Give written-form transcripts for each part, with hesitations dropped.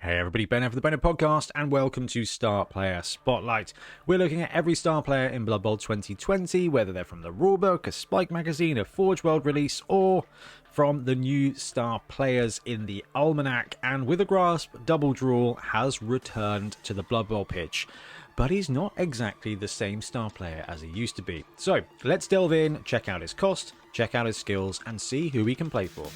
Hey everybody, Bonehead for the Bonehead Podcast, and welcome to Star Player Spotlight. We're looking at every star player in Blood Bowl 2020, whether they're from the rulebook, a Spike magazine, a Forge World release, or from the new star players in the Almanac. And Withergrasp Doubledrool has returned to the Blood Bowl pitch, but he's not exactly the same star player as he used to be. So let's delve in, check out his cost, check out his skills, and see who he can play for.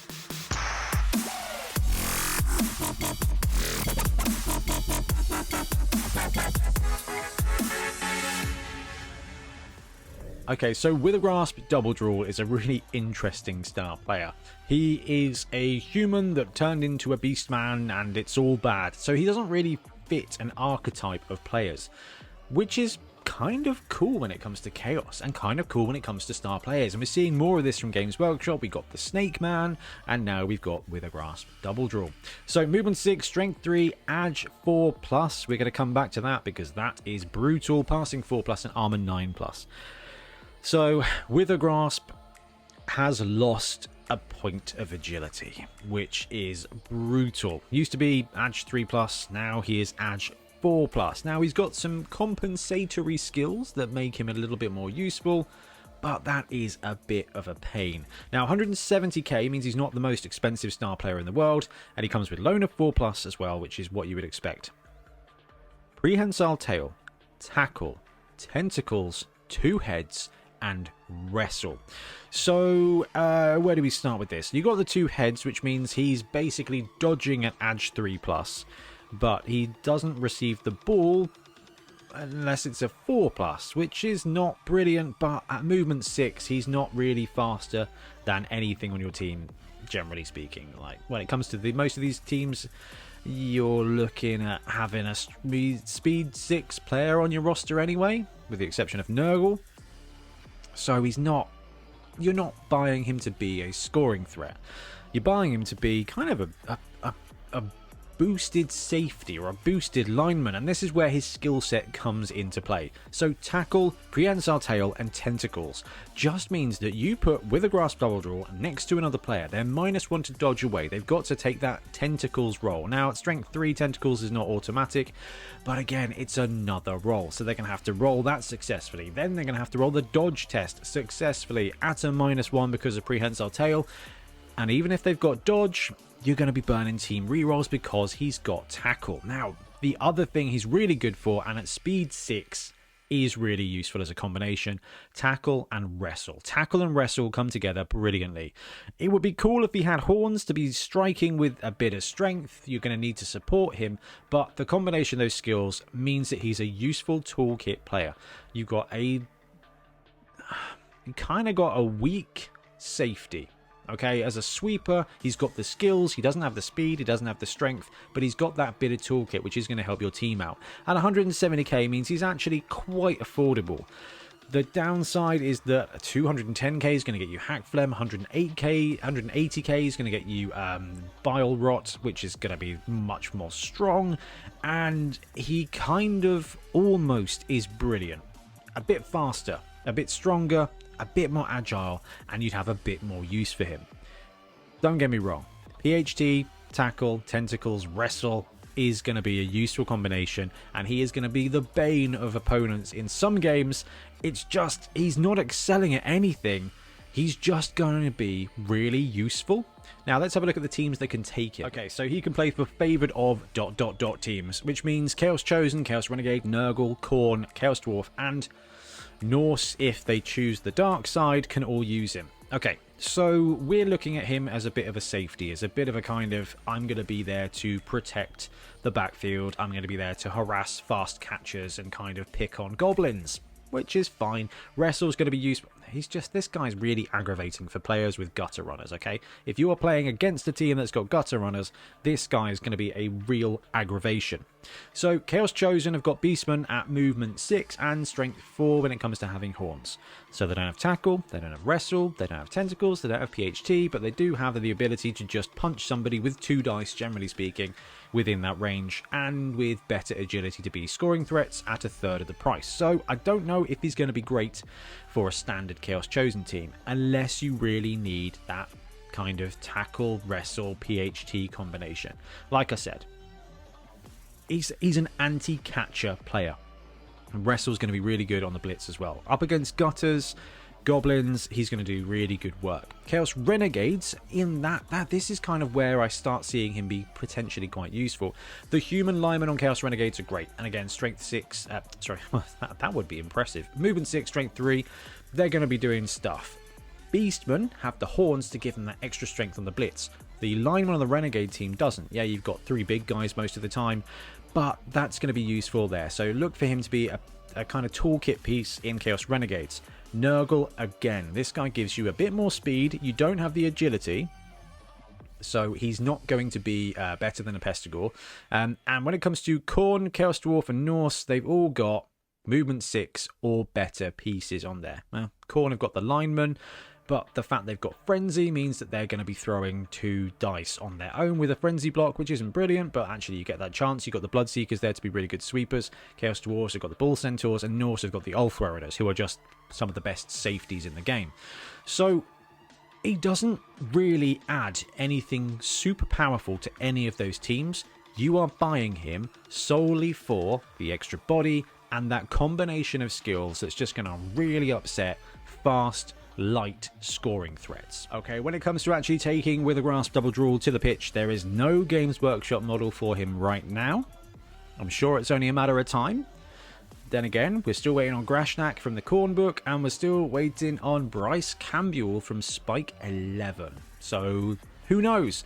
Okay, so Withergrasp Doubledrool is a really interesting star player. He is a human that turned into a beastman and it's all bad. So he doesn't really fit an archetype of players, which is kind of cool when it comes to Chaos and kind of cool when it comes to star players. And we're seeing more of this from Games Workshop. We got the Snake Man and now we've got Withergrasp Doubledrool. So movement 6, strength 3, edge 4+. We're going to come back to that because that is brutal. Passing 4+, and armor 9+. So, Withergrasp has lost a point of agility, which is brutal. Used to be Edge 3+, now he is Edge 4+. Now, he's got some compensatory skills that make him a little bit more useful, but that is a bit of a pain. Now, 170k means he's not the most expensive star player in the world, and he comes with Loner 4+ as well, which is what you would expect. Prehensile Tail, Tackle, Tentacles, 2 heads, and Wrestle. So where do we start with this? You got the 2 heads, which means he's basically dodging at edge 3+, but he doesn't receive the ball unless it's a 4+, which is not brilliant. But at movement 6, he's not really faster than anything on your team, generally speaking. Like when it comes to most of these teams, you're looking at having a speed 6 player on your roster anyway, with the exception of Nurgle. So you're not buying him to be a scoring threat. You're buying him to be kind of a boosted safety or a boosted lineman, and this is where his skill set comes into play. So Tackle, Prehensile Tail, and Tentacles just means that you put Withergrasp Doubledrool next to another player. They're -1 to dodge away. They've got to take that Tentacles roll. Now, at Strength 3, Tentacles is not automatic, but again, it's another roll. So they're going to have to roll that successfully. Then they're going to have to roll the dodge test successfully at a -1 because of Prehensile Tail. And even if they've got dodge, you're going to be burning team rerolls because he's got tackle. Now, the other thing he's really good for, and at speed 6, is really useful as a combination, tackle and wrestle. Tackle and wrestle come together brilliantly. It would be cool if he had horns to be striking with a bit of strength. You're going to need to support him, but the combination of those skills means that he's a useful toolkit player. You kind of got a weak safety. Okay, as a sweeper, he's got the skills, he doesn't have the speed, he doesn't have the strength, but he's got that bit of toolkit which is going to help your team out. And 170k means he's actually quite affordable. The downside is that 210k is going to get you Hack Phlegm, 180k is going to get you Bile Rot, which is going to be much more strong, and he kind of almost is brilliant. A bit faster, a bit stronger, a bit more agile, and you'd have a bit more use for him. Don't get me wrong, PHT, Tackle, Tentacles, Wrestle is going to be a useful combination, and he is going to be the bane of opponents in some games. It's just, he's not excelling at anything. He's just going to be really useful. Now let's have a look at the teams that can take it. Okay, so he can play for favoured of ... teams, which means Chaos Chosen, Chaos Renegade, Nurgle, Khorne, Chaos Dwarf, and Norse, if they choose the dark side, can all use him. Okay, so we're looking at him as a bit of a safety, as a bit of a kind of, I'm going to be there to protect the backfield, I'm going to be there to harass fast catchers and kind of pick on goblins, which is fine. Wrestle's going to be useful. This guy's really aggravating for players with gutter runners, okay? If you are playing against a team that's got gutter runners, this guy is going to be a real aggravation. So, Chaos Chosen have got Beastmen at movement 6 and strength 4 when it comes to having horns. So they don't have tackle, they don't have wrestle, they don't have tentacles, they don't have PHT, but they do have the ability to just punch somebody with 2 dice, generally speaking, within that range, and with better agility to be scoring threats at a third of the price. So I don't know if he's going to be great for a standard Chaos Chosen team, unless you really need that kind of tackle, wrestle, PHT combination. Like I said, he's an anti-catcher player. And Wrestle's going to be really good on the blitz as well. Up against gutters, goblins, he's going to do really good work. Chaos Renegades, in that this is kind of where I start seeing him be potentially quite useful. The human linemen on Chaos Renegades are great. And again, strength 6, that would be impressive. Movement 6, strength 3, they're going to be doing stuff. Beastmen have the horns to give them that extra strength on the blitz. The lineman on the Renegade team doesn't. Yeah, you've got 3 big guys most of the time, but that's going to be useful there. So look for him to be a kind of toolkit piece in Chaos Renegades. Nurgle, again, this guy gives you a bit more speed. You don't have the agility, so he's not going to be better than a Pestigore. And when it comes to Khorne, Chaos Dwarf, and Norse, they've all got movement 6 or better pieces on there. Well, Khorne have got the lineman, but the fact they've got Frenzy means that they're going to be throwing 2 dice on their own with a Frenzy block, which isn't brilliant, but actually you get that chance. You've got the Bloodseekers there to be really good sweepers. Chaos Dwarves have got the Bull Centaurs, and Norse have got the Ulfwereners, who are just some of the best safeties in the game. So he doesn't really add anything super powerful to any of those teams. You are buying him solely for the extra body and that combination of skills that's just going to really upset fast, light scoring threats. Okay, when it comes to actually taking Withergrasp Doubledrool to the pitch, there is no Games Workshop model for him right now. I'm sure it's only a matter of time. Then again, we're still waiting on Grashnak from the Khorne book, and we're still waiting on Bryce Campbell from Spike 11. So, who knows?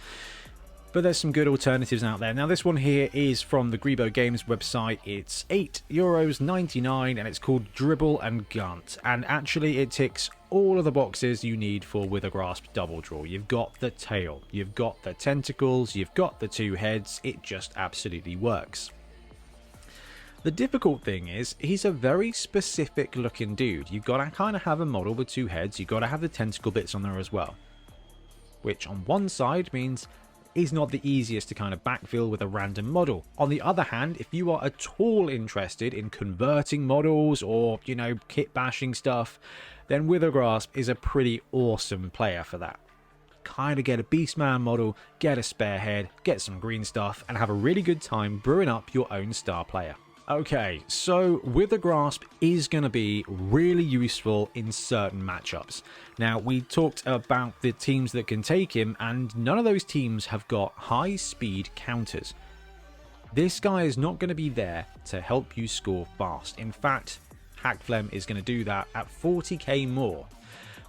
But there's some good alternatives out there. Now, this one here is from the Grebo Games website. It's €8.99, and it's called Dribble and Gunt. And actually, it ticks all of the boxes you need for Withergrasp Doubledrool. You've got the tail, you've got the tentacles, you've got the 2 heads. It just absolutely works. The difficult thing is, he's a very specific looking dude. You've got to kind of have a model with 2 heads. You've got to have the tentacle bits on there as well. Which on one side means he's not the easiest to kind of backfill with a random model. On the other hand, if you are at all interested in converting models or, you know, kit bashing stuff, then Withergrasp is a pretty awesome player for that. Kind of get a Beastman model, get a spare head, get some green stuff, and have a really good time brewing up your own star player. Okay, so Withergrasp is going to be really useful in certain matchups. Now, we talked about the teams that can take him, and none of those teams have got high speed counters. This guy is not going to be there to help you score fast. In fact, Hackflem is going to do that at 40k more.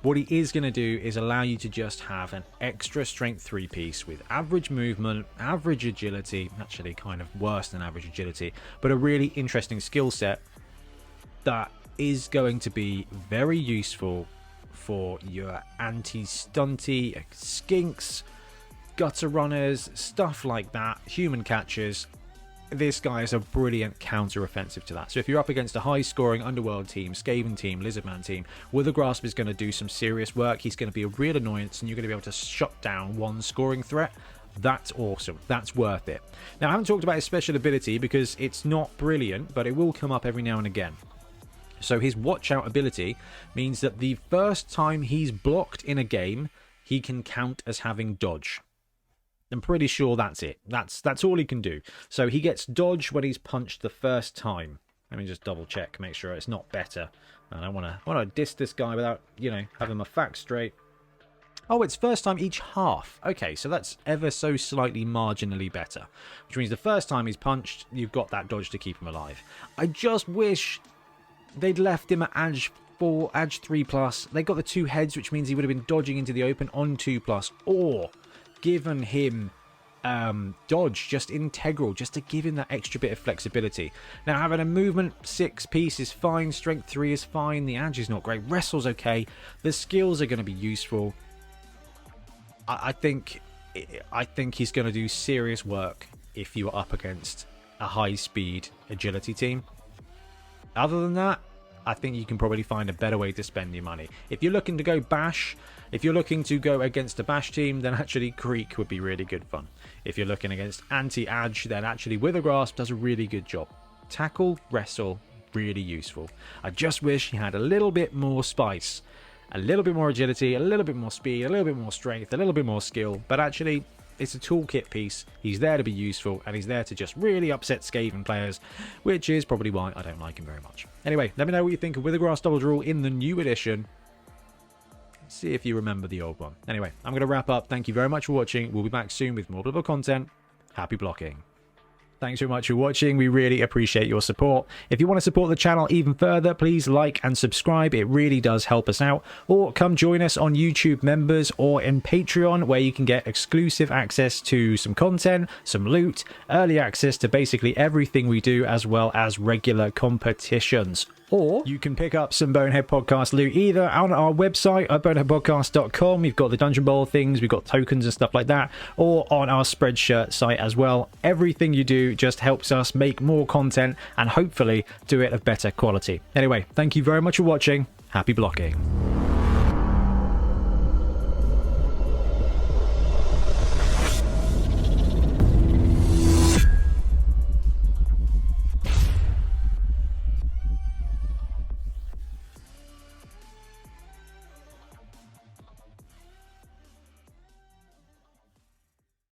What he is going to do is allow you to just have an extra strength 3 piece with average movement, average agility, actually kind of worse than average agility, but a really interesting skill set that is going to be very useful for your anti-stunty skinks, gutter runners, stuff like that, human catchers. This guy is a brilliant counter-offensive to that. So if you're up against a high-scoring Underworld team, Skaven team, Lizardman team, Withergrasp is going to do some serious work. He's going to be a real annoyance, and you're going to be able to shut down one scoring threat. That's awesome. That's worth it. Now, I haven't talked about his special ability because it's not brilliant, but it will come up every now and again. So his Watch Out ability means that the first time he's blocked in a game, he can count as having dodge. I'm pretty sure that's it. That's all he can do. So he gets dodge when he's punched the first time. Let me just double check, make sure it's not better. I don't want to diss this guy without, you know, having my facts straight. Oh, it's first time each half. Okay, so that's ever so slightly marginally better. Which means the first time he's punched, you've got that dodge to keep him alive. I just wish they'd left him at Edge 4, Edge 3+. They got the 2 heads, which means he would have been dodging into the open on 2+. Or given him dodge, just integral, just to give him that extra bit of flexibility. Now, having a movement 6 piece is fine, strength 3 is fine, the edge is not great, wrestle's okay, the skills are going to be useful. I think he's going to do serious work if you are up against a high speed agility team. Other than that, I think you can probably find a better way to spend your money. If you're looking to go bash, if you're looking to go against a bash team, then actually Creek would be really good fun. If you're looking against anti-Adge, then actually Withergrasp does a really good job. Tackle, wrestle, really useful. I just wish he had a little bit more spice, a little bit more agility, a little bit more speed, a little bit more strength, a little bit more skill, but actually It's a toolkit piece. He's there to be useful, and he's there to just really upset Skaven players, which is probably why I don't like him very much. Anyway, let me know what you think of Withergrasp Doubledrool in the new edition. See if you remember the old one. Anyway, I'm going to wrap up. Thank you very much for watching. We'll be back soon with more Blood content. Happy blocking. Thanks very much for watching. We really appreciate your support. If you want to support the channel even further, please like and subscribe. It really does help us out. Or come join us on YouTube members or in Patreon, where you can get exclusive access to some content, some loot, early access to basically everything we do, as well as regular competitions. Or you can pick up some Bonehead Podcast loot either on our website at boneheadpodcast.com. We've got the Dungeon Bowl things, we've got tokens and stuff like that, or on our Spreadshirt site as well. Everything you do just helps us make more content and hopefully do it of better quality. Anyway, thank you very much for watching. Happy blocking.